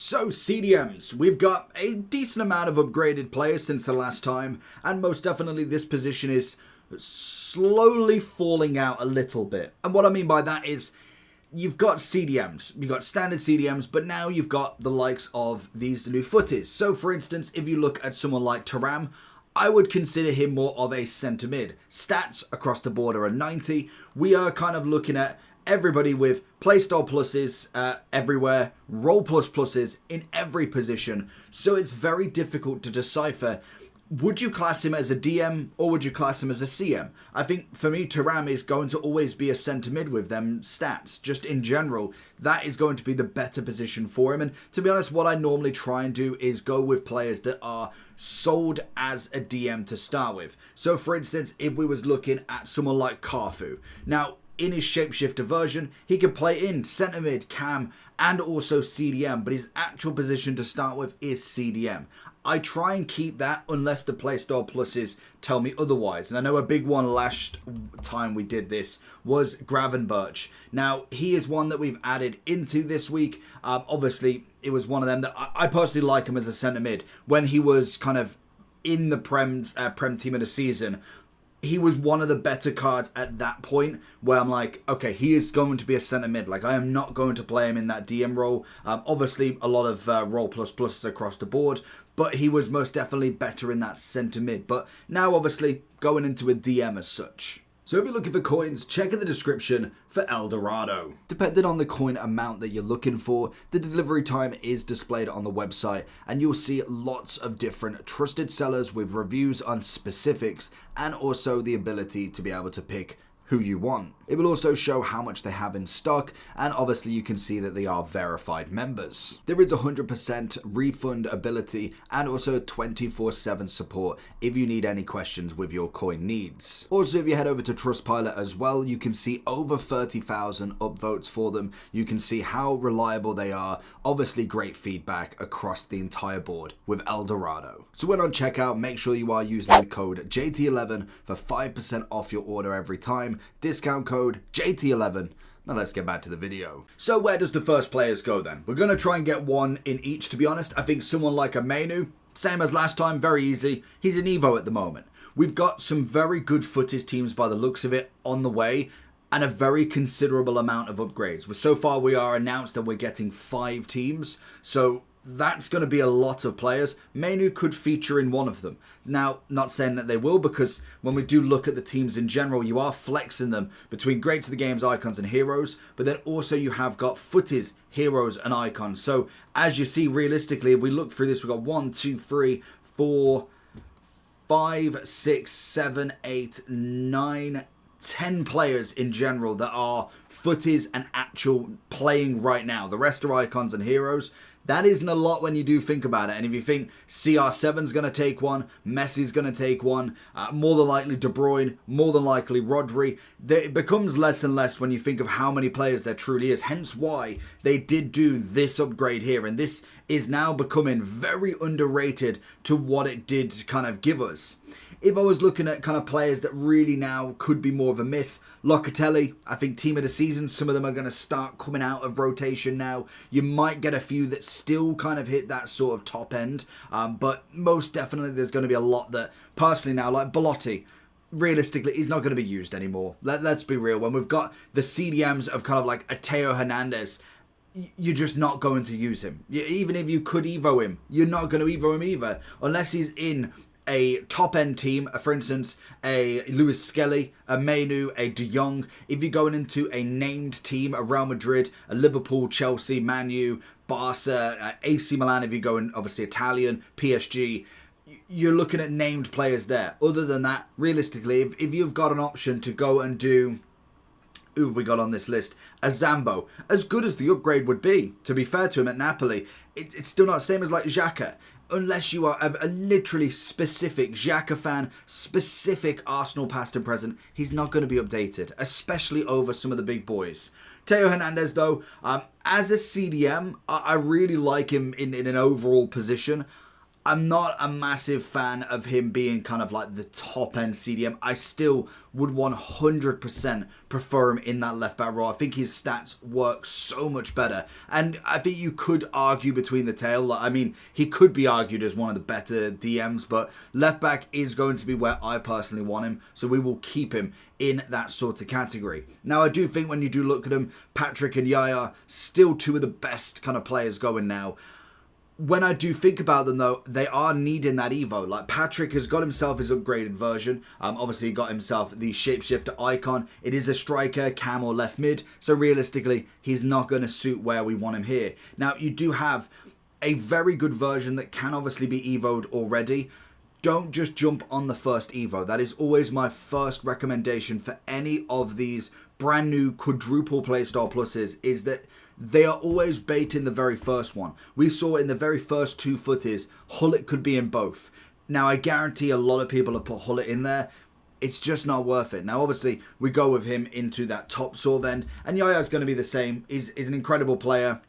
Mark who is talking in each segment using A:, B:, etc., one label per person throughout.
A: So CDMs, we've got a decent amount of upgraded players since the last time, and most definitely this position is slowly falling out a little bit. And what I mean by that is you've got CDMs, you've got standard CDMs, but now you've got the likes of these new footies. So for instance, if you look at someone like Taram, I would consider him more of a centre mid. Stats across the board are a 90. We are kind of looking at everybody with playstyle pluses everywhere, role pluses in every position. So it's very difficult to decipher, would you class him as a DM or would you class him as a CM? I think for me, Taram is going to always be a centre mid with them stats. Just in general, that is going to be the better position for him. And to be honest, what I normally try and do is go with players that are sold as a DM to start with. So for instance, if we was looking at someone like Carfu. Now, in his shapeshifter version, he can play in centre mid, cam, and also CDM, but his actual position to start with is CDM. I try and keep that unless the playstyle pluses tell me otherwise. And I know a big one last time we did this was Gravenberch. Now, he is one that we've added into this week. Obviously, it was one of them that I personally like him as a centre mid. When he was kind of in the Prem team of the season, he was one of the better cards at that point where I'm like, okay, he is going to be a centre mid. Like, I am not going to play him in that DM role. Obviously, a lot of role pluses across the board, but he was most definitely better in that centre mid. But now, obviously, going into a DM as such. So if you're looking for coins, check in the description for El Dorado. Depending on the coin amount that you're looking for, the delivery time is displayed on the website, and you'll see lots of different trusted sellers with reviews on specifics and also the ability to be able to pick who you want. It will also show how much they have in stock, and obviously you can see that they are verified members. There is 100% refund ability and also 24/7 support if you need any questions with your coin needs. Also, if you head over to Trustpilot as well, you can see over 30,000 upvotes for them. You can see how reliable they are. Obviously great feedback across the entire board with El Dorado. So when on checkout, make sure you are using the code JT11 for 5% off your order every time. Discount code JT11. Now let's get back to the video. So where does the first players go then? We're going to try and get one in each, to be honest. I think someone like a Menu, same as last time, very easy. He's an Evo at the moment. We've got some very good footies teams by the looks of it on the way, and a very considerable amount of upgrades. So far we are announced that we're getting 5 teams, so that's going to be a lot of players. Menu could feature in one of them. Now, not saying that they will, because when we do look at the teams in general, you are flexing them between greats of the games, icons, and heroes, but then also you have got footies, heroes, and icons. So as you see, realistically, if we look through this, we've got 1, 2, 3, 4, 5, 6, 7, 8, 9, 10 players in general that are footies and actual playing right now. The rest are icons and heroes. That isn't a lot when you do think about it. And if you think CR7's going to take one, Messi's going to take one, more than likely De Bruyne, more than likely Rodri, it becomes less and less when you think of how many players there truly is. Hence why they did do this upgrade here. And this is now becoming very underrated to what it did kind of give us. If I was looking at kind of players that really now could be more of a miss, Locatelli, I think team of the season, some of them are going to start coming out of rotation now. You might get a few that still kind of hit that sort of top end, but most definitely there's going to be a lot that, personally now, like Belotti, realistically, he's not going to be used anymore. Let's be real. When we've got the CDMs of kind of like a Teo Hernandez, you're just not going to use him. Even if you could Evo him, you're not going to Evo him either, unless he's in a top-end team, for instance, a Luis Skelly, a Menu, a De Jong. If you're going into a named team, a Real Madrid, a Liverpool, Chelsea, Man U, Barca, AC Milan, if you're going, obviously, Italian, PSG, you're looking at named players there. Other than that, realistically, if you've got an option to go and do, who have we got on this list? A Zambo. As good as the upgrade would be, to be fair to him at Napoli, it's still not the same as like Xhaka. Unless you are a literally specific Xhaka fan, specific Arsenal past and present, he's not going to be updated, especially over some of the big boys. Teo Hernandez, though, as a CDM, I really like him in an overall position. I'm not a massive fan of him being kind of like the top end CDM. I still would 100% prefer him in that left back role. I think his stats work so much better. And I think you could argue between the tail. I mean, he could be argued as one of the better DMs, but left back is going to be where I personally want him. So we will keep him in that sort of category. Now, I do think when you do look at him, Patrick and Yaya, still two of the best kind of players going now. When I do think about them, though, they are needing that Evo. Like, Patrick has got himself his upgraded version. Obviously, he got himself the shapeshifter icon. It is a striker, cam or left mid. So, realistically, he's not going to suit where we want him here. Now, you do have a very good version that can obviously be Evo'd already. Don't just jump on the first Evo. That is always my first recommendation for any of these brand new quadruple playstyle pluses, is that they are always baiting the very first one. We saw in the very first two footies, Hullet could be in both. Now, I guarantee a lot of people have put Hullet in there. It's just not worth it. Now, obviously, we go with him into that top sort of end. And Yaya's going to be the same. He's an incredible player.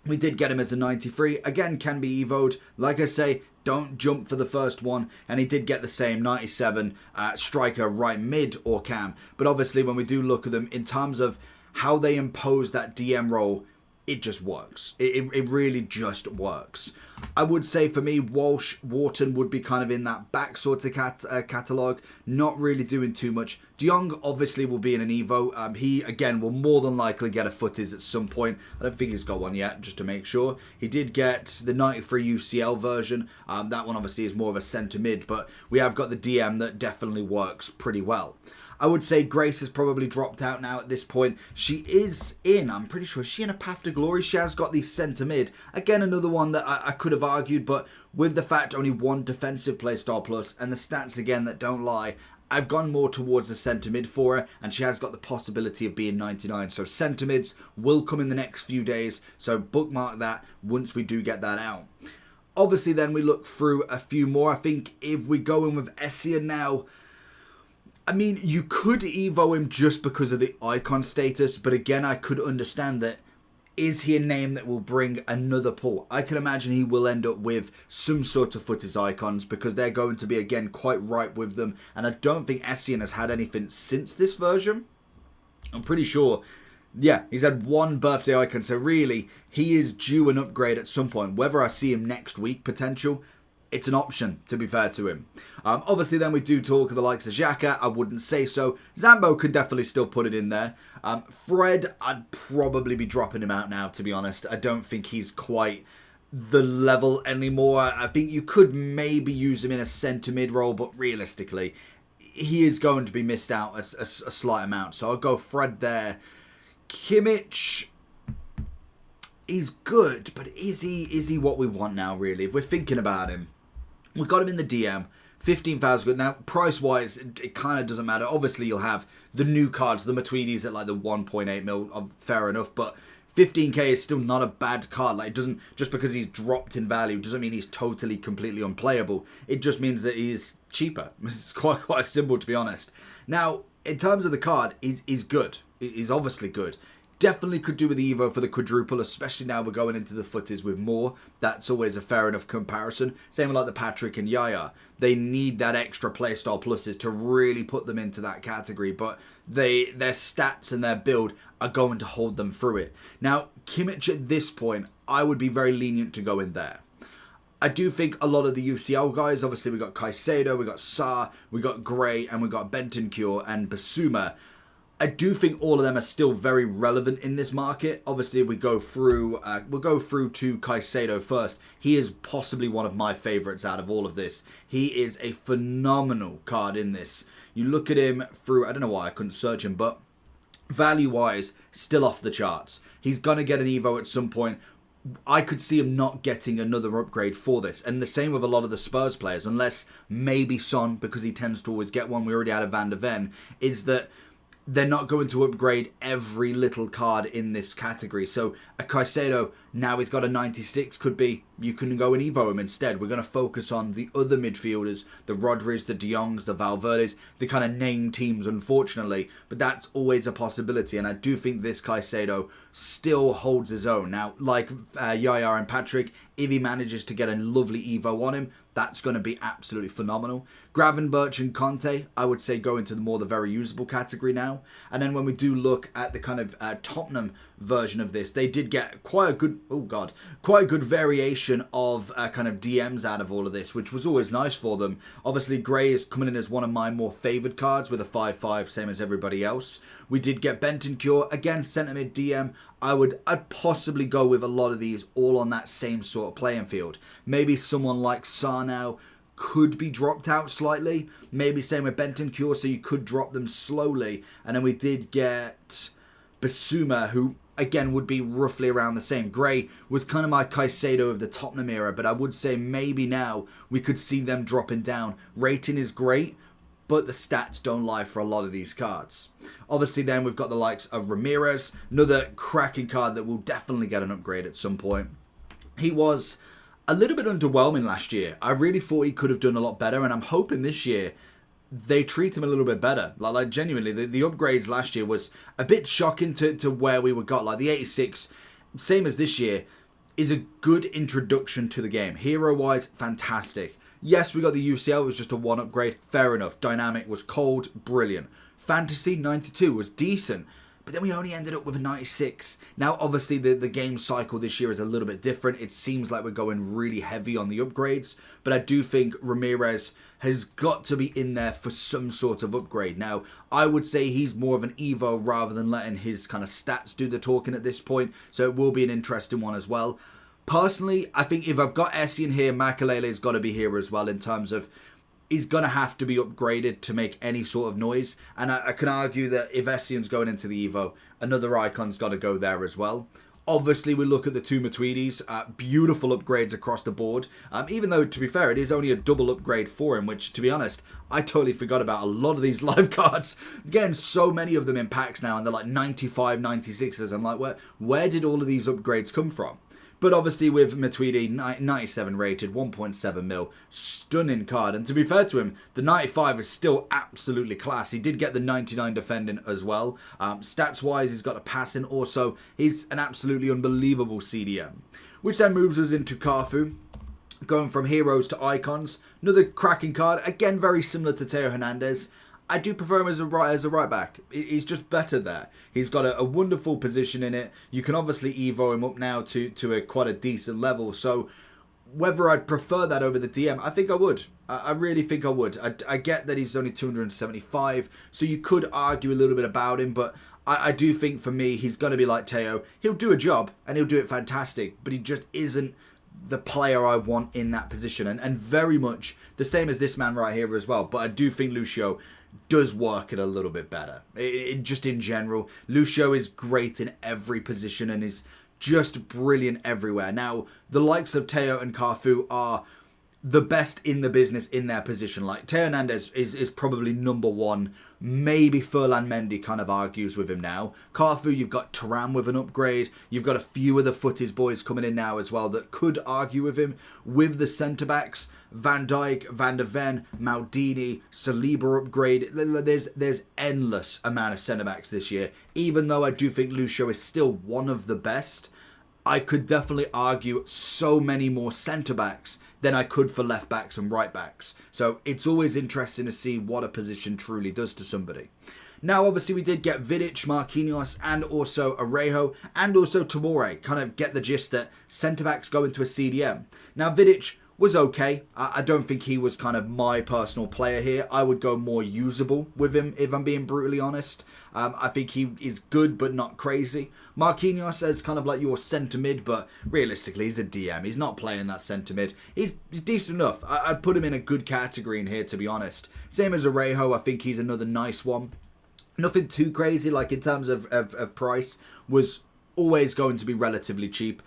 A: We did get him as a 93. Again, can be Evo'd. Like I say, don't jump for the first one. And he did get the same 97 striker right mid or cam. But obviously, when we do look at them in terms of how they impose that DM role, it just works. It really just works. I would say for me, Walsh, Wharton would be kind of in that back sort of catalogue. Not really doing too much. De Jong obviously will be in an Evo. He, again, will more than likely get a footies at some point. I don't think he's got one yet, just to make sure. He did get the 93 UCL version. That one obviously is more of a centre mid, but we have got the DM that definitely works pretty well. I would say Grace has probably dropped out now at this point. She is in, I'm pretty sure, is she in a Path to Glory? She has got the centre mid. Again, another one that I could have argued, but with the fact only one defensive playstyle plus and the stats again that don't lie, I've gone more towards the centre mid for her, and she has got the possibility of being 99. So centre mids will come in the next few days, so bookmark that once we do get that out. Obviously then we look through a few more. I think if we go in with Essien now, I mean, you could Evo him just because of the icon status, but again, I could understand that. Is he a name that will bring another pull? I can imagine he will end up with some sort of footies icons because they're going to be, again, quite ripe with them. And I don't think Essien has had anything since this version. I'm pretty sure, yeah, he's had one birthday icon. So really, he is due an upgrade at some point. Whether I see him next week, potential, it's an option, to be fair to him. Obviously, then we do talk of the likes of Xhaka. I wouldn't say so. Zambo could definitely still put it in there. Fred, I'd probably be dropping him out now, to be honest. I don't think he's quite the level anymore. I think you could maybe use him in a centre mid role, but realistically, he is going to be missed out a slight amount. So I'll go Fred there. Kimmich, he's good, but is he what we want now, really? If we're thinking about him. We got him in the DM, 15,000 good. Now, price-wise, it kind of doesn't matter. Obviously, you'll have the new cards, the Matuidi's at like the 1.8 mil, fair enough, but 15k is still not a bad card. Like, it doesn't, just because he's dropped in value, doesn't mean he's totally, completely unplayable. It just means that he's cheaper. It's quite simple, to be honest. Now, in terms of the card, he's good. He's obviously good. Definitely could do with the Evo for the quadruple, especially now we're going into the footies with more. That's always a fair enough comparison. Same with like the Patrick and Yaya. They need that extra playstyle pluses to really put them into that category, but their stats and their build are going to hold them through it. Now, Kimmich at this point, I would be very lenient to go in there. I do think a lot of the UCL guys, obviously we got Caicedo, we got Sarr, we got Gray, and we got Bentancur and Basuma. I do think all of them are still very relevant in this market. Obviously, if we go through, we'll go through to Caicedo first. He is possibly one of my favourites out of all of this. He is a phenomenal card in this. You look at him through, I don't know why I couldn't search him, but value-wise, still off the charts. He's going to get an Evo at some point. I could see him not getting another upgrade for this. And the same with a lot of the Spurs players, unless maybe Son, because he tends to always get one. We already had a Van de Ven, is that they're not going to upgrade every little card in this category. So a Caicedo, now he's got a 96, could be, you can go and Evo him instead. We're going to focus on the other midfielders, the Rodris, the De Jongs, the Valverdes, the kind of name teams, unfortunately. But that's always a possibility, and I do think this Caicedo still holds his own. Now, like Yaya and Patrick, if he manages to get a lovely Evo on him, that's going to be absolutely phenomenal. Gravenberch and Conte, I would say, go into the very usable category now. And then when we do look at the kind of Tottenham version of this, they did get quite a good variation of kind of DMs out of all of this, which was always nice for them. Obviously, Gray is coming in as one of my more favoured cards with a 5/5, same as everybody else. We did get Bentancur, again, centre mid DM. I'd possibly go with a lot of these all on that same sort of playing field. Maybe someone like Sarnau could be dropped out slightly. Maybe same with Bentancur, so you could drop them slowly. And then we did get Basuma, who again would be roughly around the same. Gray was kind of my Caicedo of the Tottenham era, but I would say maybe now we could see them dropping down. Rating is great, but the stats don't lie for a lot of these cards. Obviously then we've got the likes of Ramirez, another cracking card that will definitely get an upgrade at some point. He was a little bit underwhelming last year. I really thought he could have done a lot better, and I'm hoping this year they treat him a little bit better. Like genuinely, the upgrades last year was a bit shocking to where we got. Like the 86, same as this year, is a good introduction to the game. Hero-wise, fantastic. Yes, we got the UCL, it was just a one upgrade. Fair enough. Dynamic was cold, brilliant. Fantasy 92 was decent, but then we only ended up with a 96. Now, obviously, the game cycle this year is a little bit different. It seems like we're going really heavy on the upgrades, but I do think Ramirez has got to be in there for some sort of upgrade. Now, I would say he's more of an Evo rather than letting his kind of stats do the talking at this point, so it will be an interesting one as well. Personally, I think if I've got Essien here, Makelele's got to be here as well in terms of he's going to have to be upgraded to make any sort of noise. And I can argue that if Essien's going into the Evo, another icon's got to go there as well. Obviously, we look at the two Matuidis, beautiful upgrades across the board. Even though, to be fair, it is only a double upgrade for him, which, to be honest, I totally forgot about a lot of these live cards. Again, so many of them in packs now, and they're like 95, 96s. I'm like, where did all of these upgrades come from? But obviously with Matuidi, 97 rated, 1.7 mil, stunning card. And to be fair to him, the 95 is still absolutely class. He did get the 99 defending as well. Stats-wise, he's got a passing. Also, he's an absolutely unbelievable CDM. Which then moves us into Cafu. Going from heroes to icons. Another cracking card. Again, very similar to Theo Hernandez. I do prefer him as a right back. He's just better there. He's got a wonderful position in it. You can obviously Evo him up now to quite a decent level. So whether I'd prefer that over the DM, I think I would. I really think I would. I get that he's only 275, so you could argue a little bit about him, but I do think for me, he's going to be like Theo. He'll do a job, and he'll do it fantastic, but he just isn't the player I want in that position. And very much the same as this man right here as well. But I do think Lucio does work it a little bit better. Just in general, Lucio is great in every position and is just brilliant everywhere. Now, the likes of Theo and Cafu are the best in the business in their position. Like, Theo Hernandez is probably number one. Maybe Furlan Mendy kind of argues with him now. Cafu, you've got Thuram with an upgrade. You've got a few of the footies boys coming in now as well that could argue with him. With the centre-backs, Van Dijk, Van der Ven, Maldini, Saliba upgrade. There's endless amount of centre-backs this year. Even though I do think Lucio is still one of the best, I could definitely argue so many more centre-backs than I could for left-backs and right-backs. So it's always interesting to see what a position truly does to somebody. Now, obviously, we did get Vidic, Marquinhos, and also Arejo, and also Tomori. Kind of get the gist that centre-backs go into a CDM. Now, Vidic was okay. I don't think he was kind of my personal player here. I would go more usable with him, if I'm being brutally honest. I think he is good, but not crazy. Marquinhos as kind of like your centre mid, but realistically, he's a DM. He's not playing that centre mid. He's decent enough. I'd put him in a good category in here, to be honest. Same as Arejo. I think he's another nice one. Nothing too crazy, like in terms of price, was always going to be relatively cheap.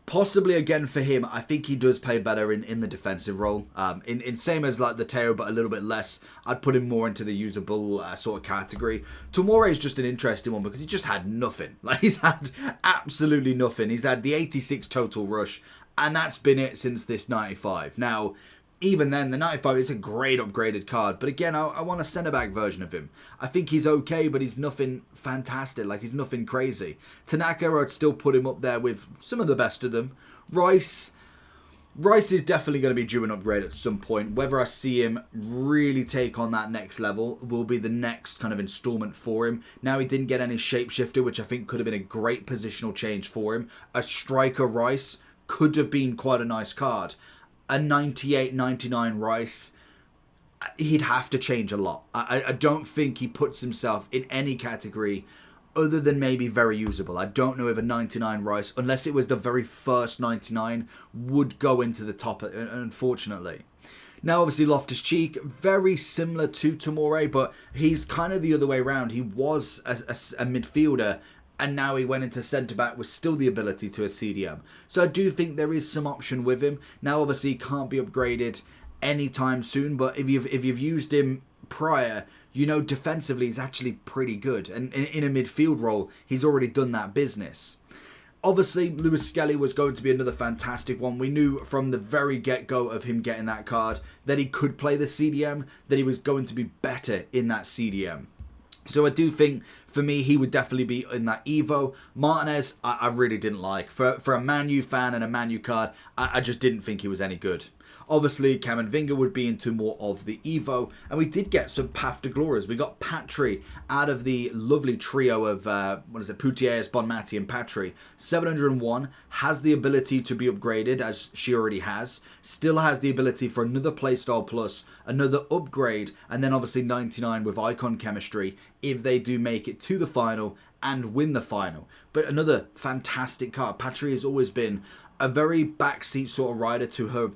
A: Possibly again for him, I think he does play better in the defensive role. In same as like the Teo, but a little bit less. I'd put him more into the usable sort of category. Tomori is just an interesting one because he just had nothing. Like he's had absolutely nothing. He's had the 86 total rush, and that's been it since this 95. Now, even then, the 95 is a great upgraded card. But again, I want a centre-back version of him. I think he's okay, but he's nothing fantastic. Like, he's nothing crazy. Tanaka, I'd still put him up there with some of the best of them. Rice is definitely going to be due an upgrade at some point. Whether I see him really take on that next level will be the next kind of installment for him. Now, he didn't get any shapeshifter, which I think could have been a great positional change for him. A striker Rice could have been quite a nice card. A 98, 99 Rice, he'd have to change a lot. I don't think he puts himself in any category other than maybe very usable. I don't know if a 99 Rice, unless it was the very first 99, would go into the top, unfortunately. Now, obviously, Loftus-Cheek, very similar to Tomori, but he's kind of the other way around. He was a midfielder, and now he went into centre-back with still the ability to a CDM. So I do think there is some option with him. Now, obviously, he can't be upgraded anytime soon, but if you've used him prior, you know defensively he's actually pretty good. And in a midfield role, he's already done that business. Obviously, Lewis Skelly was going to be another fantastic one. We knew from the very get-go of him getting that card that he could play the CDM, that he was going to be better in that CDM. So I do think, for me, he would definitely be in that Evo. Martinez, I really didn't like. For a Man U fan and a Man U card, I just didn't think he was any good. Obviously, Camavinga would be into more of the Evo. And we did get some Path to Glories. We got Patry out of the lovely trio of, Putellas, Bonmati and Patry. 701, has the ability to be upgraded, as she already has. Still has the ability for another Playstyle Plus, another upgrade, and then obviously 99 with Icon Chemistry, if they do make it to the final and win the final. But another fantastic card. Patry has always been a very backseat sort of rider to her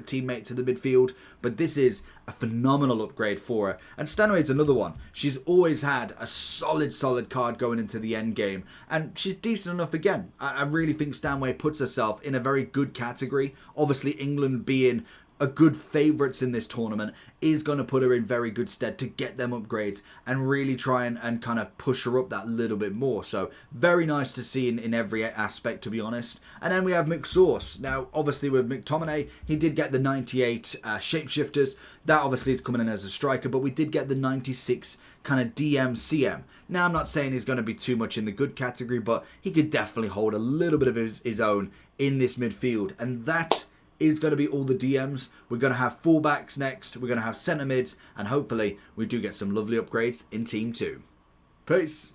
A: teammates in the midfield, but this is a phenomenal upgrade for her. And Stanway's another one. She's always had a solid card going into the end game, and she's decent enough again. I really think Stanway puts herself in a very good category. Obviously, England being a good favourites in this tournament is going to put her in very good stead to get them upgrades and really try and kind of push her up that little bit more. So very nice to see in every aspect, to be honest. And then we have McSauce. Now, obviously with McTominay, he did get the 98 shapeshifters. That obviously is coming in as a striker, but we did get the 96 kind of DM CM. Now, I'm not saying he's going to be too much in the good category, but he could definitely hold a little bit of his own in this midfield. And that is going to be all the DMs. We're going to have fullbacks next. We're going to have centre mids. And hopefully we do get some lovely upgrades in Team 2. Peace.